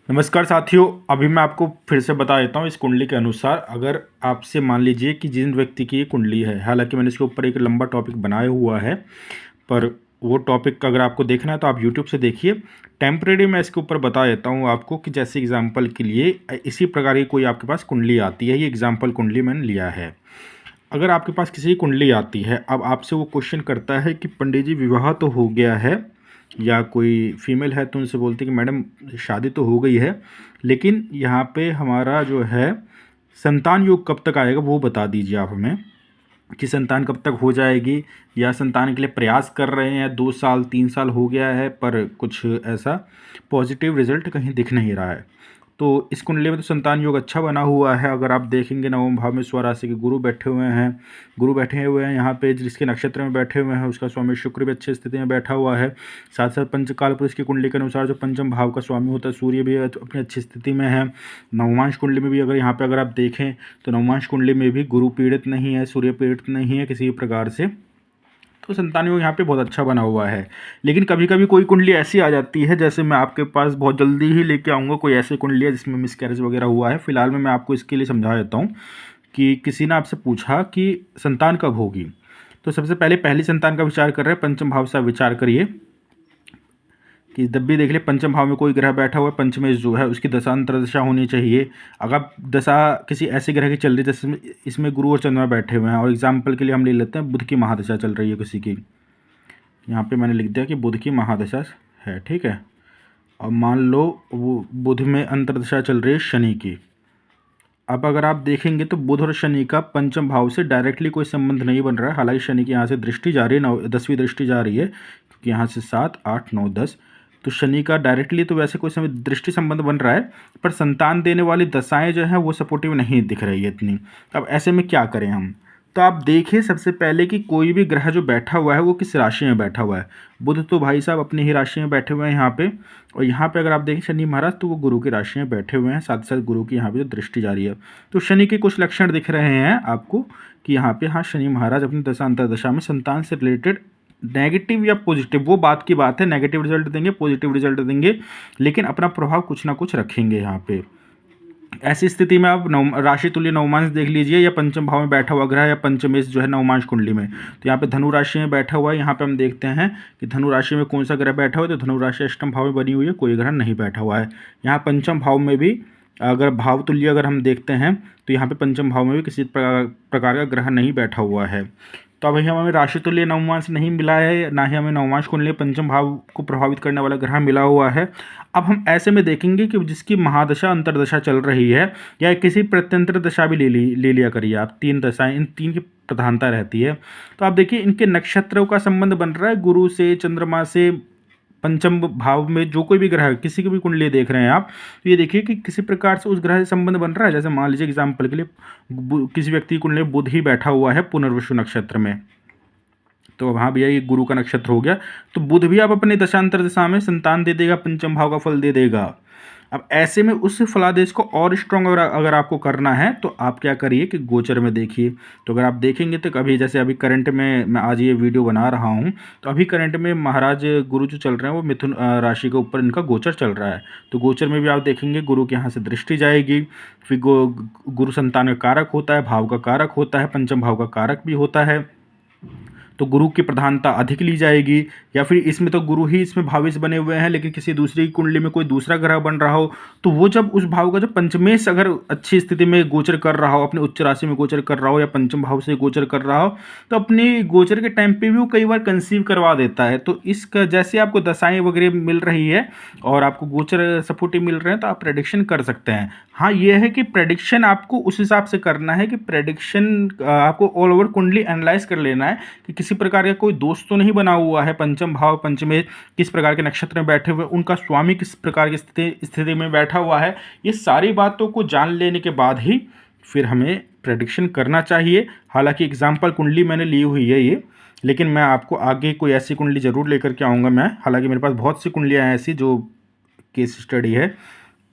नमस्कार साथियों। अभी मैं आपको फिर से बता देता हूँ इस कुंडली के अनुसार। अगर आपसे मान लीजिए कि जिन व्यक्ति की ये कुंडली है, हालांकि मैंने इसके ऊपर एक लंबा टॉपिक बनाया हुआ है, पर वो टॉपिक का अगर आपको देखना है तो आप यूट्यूब से देखिए। टेम्परेरी मैं इसके ऊपर बता देता हूँ आपको कि जैसे एग्जाम्पल के लिए इसी प्रकार की कोई आपके पास कुंडली आती है, ये एग्जाम्पल कुंडली मैंने लिया है। अगर आपके पास किसी की कुंडली आती है, अब आपसे वो क्वेश्चन करता है कि पंडित जी विवाह तो हो गया है, या कोई फीमेल है तो उनसे बोलती है कि मैडम शादी तो हो गई है, लेकिन यहाँ पे हमारा जो है संतान योग कब तक आएगा वो बता दीजिए आप हमें, कि संतान कब तक हो जाएगी, या संतान के लिए प्रयास कर रहे हैं, 2 साल 3 साल हो गया है पर कुछ ऐसा पॉजिटिव रिजल्ट कहीं दिख नहीं रहा है। तो इस कुंडली में तो संतान योग अच्छा बना हुआ है। अगर आप देखेंगे नवम भाव में स्वराशि के गुरु बैठे हुए हैं, यहाँ पे जिसके नक्षत्र में बैठे हुए हैं उसका स्वामी शुक्र भी अच्छी स्थिति में बैठा हुआ है। साथ साथ पंचकाल पुरुष की कुंडली के अनुसार जो पंचम भाव का स्वामी होता है सूर्य भी अपनी अच्छी स्थिति में है। नवमांश कुंडली में भी अगर यहाँ पे अगर आप देखें तो नवमांश कुंडली में भी गुरु पीड़ित नहीं है, सूर्य पीड़ित नहीं है किसी भी प्रकार से। तो संतान योग यहाँ पे बहुत अच्छा बना हुआ है। लेकिन कभी कभी कोई कुंडली ऐसी आ जाती है, जैसे मैं आपके पास बहुत जल्दी ही लेके आऊँगा कोई ऐसी कुंडली है जिसमें मिसकैरेज वगैरह हुआ है। फिलहाल में मैं आपको इसके लिए समझा देता हूँ कि किसी ने आपसे पूछा कि संतान कब होगी। तो सबसे पहले पहली संतान का विचार कर रहे हैं, पंचम भाव से आप विचार करिए कि जब भी देख ले पंचम भाव में कोई ग्रह बैठा हुआ है, पंचमेश जो है उसकी दशा अंतर्दशा होनी चाहिए। अगर दशा किसी ऐसे ग्रह की चल रही है जैसे इसमें गुरु और चंद्रमा बैठे हुए हैं, और एग्जाम्पल के लिए हम ले लेते हैं बुध की महादशा चल रही है किसी की, यहाँ पे मैंने लिख दिया कि बुध की महादशा है, ठीक है। और मान लो वो बुध में अंतर्दशा चल रही है शनि की। अब अगर आप देखेंगे तो बुध और शनि का पंचम भाव से डायरेक्टली कोई संबंध नहीं बन रहा है। हालांकि शनि की यहाँ से दृष्टि जा रही है, 10वीं दृष्टि जा रही है, क्योंकि यहाँ से 7 8 9 10, तो शनि का डायरेक्टली तो वैसे कोई दृष्टि संबंध बन रहा है, पर संतान देने वाली दशाएं जो हैं वो सपोर्टिव नहीं दिख रही है इतनी। अब ऐसे में क्या करें हम? तो आप देखिए सबसे पहले कि कोई भी ग्रह जो बैठा हुआ है वो किस राशि में बैठा हुआ है। बुध तो भाई साहब अपनी ही राशि में बैठे हुए हैं यहाँ पे, और यहाँ पे अगर आप देखें शनि महाराज तो वो गुरु की राशि में बैठे हुए हैं, साथ साथ गुरु की यहाँ पे जो दृष्टि जा रही है। तो शनि के कुछ लक्षण दिख रहे हैं आपको कि यहाँ पे हाँ शनि महाराज अपनी दशा अंतर्दशा में संतान से रिलेटेड नेगेटिव या पॉजिटिव, वो बात की बात है, नेगेटिव रिजल्ट देंगे पॉजिटिव रिजल्ट देंगे, लेकिन अपना प्रभाव कुछ ना कुछ रखेंगे यहाँ पे। ऐसी स्थिति में आप राशि तुल्य नवमांश देख लीजिए, या पंचम भाव में बैठा हुआ ग्रह या पंचमेश जो है नवमांश कुंडली में, तो यहाँ पे धनु राशि में बैठा हुआ है। यहाँ पे हम देखते हैं कि धनु राशि में कौन सा ग्रह बैठा हुआ है, तो धनु राशि अष्टम भाव में बनी हुई है, कोई ग्रह नहीं बैठा हुआ है। यहाँ पंचम भाव में भी अगर भाव तुल्य अगर हम देखते हैं तो यहाँ पे पंचम भाव में भी किसी प्रकार का ग्रह नहीं बैठा हुआ है। तो अभी हमें राशि तुल्य नवमांश नहीं मिला है, ना ही हमें नवमांश कुंडली पंचम भाव को प्रभावित करने वाला ग्रह मिला हुआ है। अब हम ऐसे में देखेंगे कि जिसकी महादशा अंतर्दशा चल रही है, या किसी प्रत्यंतर दशा भी ले लिया करिए आप, 3 दशाएं, इन 3 की प्रधानता रहती है। तो आप देखिए इनके नक्षत्रों का संबंध बन रहा है गुरु से, चंद्रमा से। पंचम भाव में जो कोई भी ग्रह है, किसी की भी कुंडली देख रहे हैं आप, तो ये देखिए कि किसी प्रकार से उस ग्रह से संबंध बन रहा है। जैसे मान लीजिए एग्जाम्पल के लिए किसी व्यक्ति की कुंडली में बुध ही बैठा हुआ है पुनर्वसु नक्षत्र में, तो वहाँ भैया ये गुरु का नक्षत्र हो गया, तो बुध भी आप अपने दशांतर दशा में संतान दे देगा, पंचम भाव का फल दे देगा। अब ऐसे में उस फलादेश को और स्ट्रॉन्ग अगर आपको करना है तो आप क्या करिए कि गोचर में देखिए। तो अगर आप देखेंगे तो कभी जैसे अभी करंट में मैं आज ये वीडियो बना रहा हूँ, तो अभी करंट में महाराज गुरु जो चल रहे हैं वो मिथुन राशि के ऊपर इनका गोचर चल रहा है। तो गोचर में भी आप देखेंगे गुरु के यहाँ से दृष्टि जाएगी, फिर गुरु संतान का कारक होता है, भाव का कारक होता है, पंचम भाव का कारक भी होता है, तो गुरु की प्रधानता अधिक ली जाएगी। या फिर इसमें तो गुरु ही इसमें भाविस बने हुए हैं, लेकिन किसी दूसरी कुंडली में कोई दूसरा ग्रह बन रहा हो, तो वो जब उस भाव का जब पंचमेश अगर अच्छी स्थिति में गोचर कर रहा हो, अपने उच्च राशि में गोचर कर रहा हो, या पंचम भाव से गोचर कर रहा हो, तो अपनी गोचर के टाइम पे भी वो कई बार कंसीव करवा देता है। तो इसका जैसे आपको दशाएं वगैरह मिल रही है और आपको गोचर सपोर्टिव मिल रहे हैं, तो आप प्रेडिक्शन कर सकते हैं। हाँ ये है कि प्रेडिक्शन आपको उस हिसाब से करना है कि प्रेडिक्शन आपको ऑल ओवर कुंडली एनालाइज कर लेना है कि किसी प्रकार का कोई दोष तो नहीं बना हुआ है, पंचम भाव पंचमेश किस प्रकार के नक्षत्र में बैठे हुए, उनका स्वामी किस प्रकार की स्थिति में बैठा हुआ है। ये सारी बातों को जान लेने के बाद ही फिर हमें प्रेडिक्शन करना चाहिए। हालांकि एग्जाम्पल कुंडली मैंने ली हुई है ये, लेकिन मैं आपको आगे कोई ऐसी कुंडली ज़रूर लेकर के आऊँगा मैं। हालांकि मेरे पास बहुत सी कुंडलियाँ हैं ऐसी जो केस स्टडी है,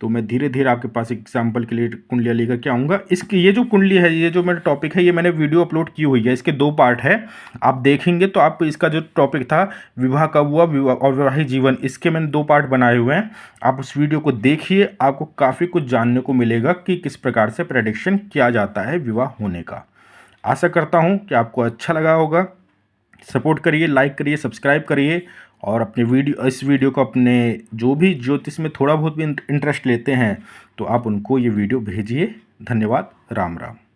तो मैं धीरे-धीरे आपके पास एग्ज़ाम्पल के लिए कुंडलियाँ लेकर के आऊँगा। इसकी ये जो कुंडली है, ये जो मेरा टॉपिक है, ये मैंने वीडियो अपलोड की हुई है। इसके 2 पार्ट है। आप देखेंगे तो आप इसका जो टॉपिक था विवाह कब हुआ, विवाह और वैवाहिक जीवन, इसके मैंने 2 पार्ट बनाए हुए हैं। आप उस वीडियो को देखिए, आपको काफ़ी कुछ जानने को मिलेगा कि किस प्रकार से प्रेडिक्शन किया जाता है विवाह होने का। आशा करता हूँ कि आपको अच्छा लगा होगा। सपोर्ट करिए, लाइक करिए, सब्सक्राइब करिए और अपने इस वीडियो को अपने जो भी ज्योतिष में थोड़ा बहुत भी इंटरेस्ट लेते हैं तो आप उनको ये वीडियो भेजिए। धन्यवाद। राम राम।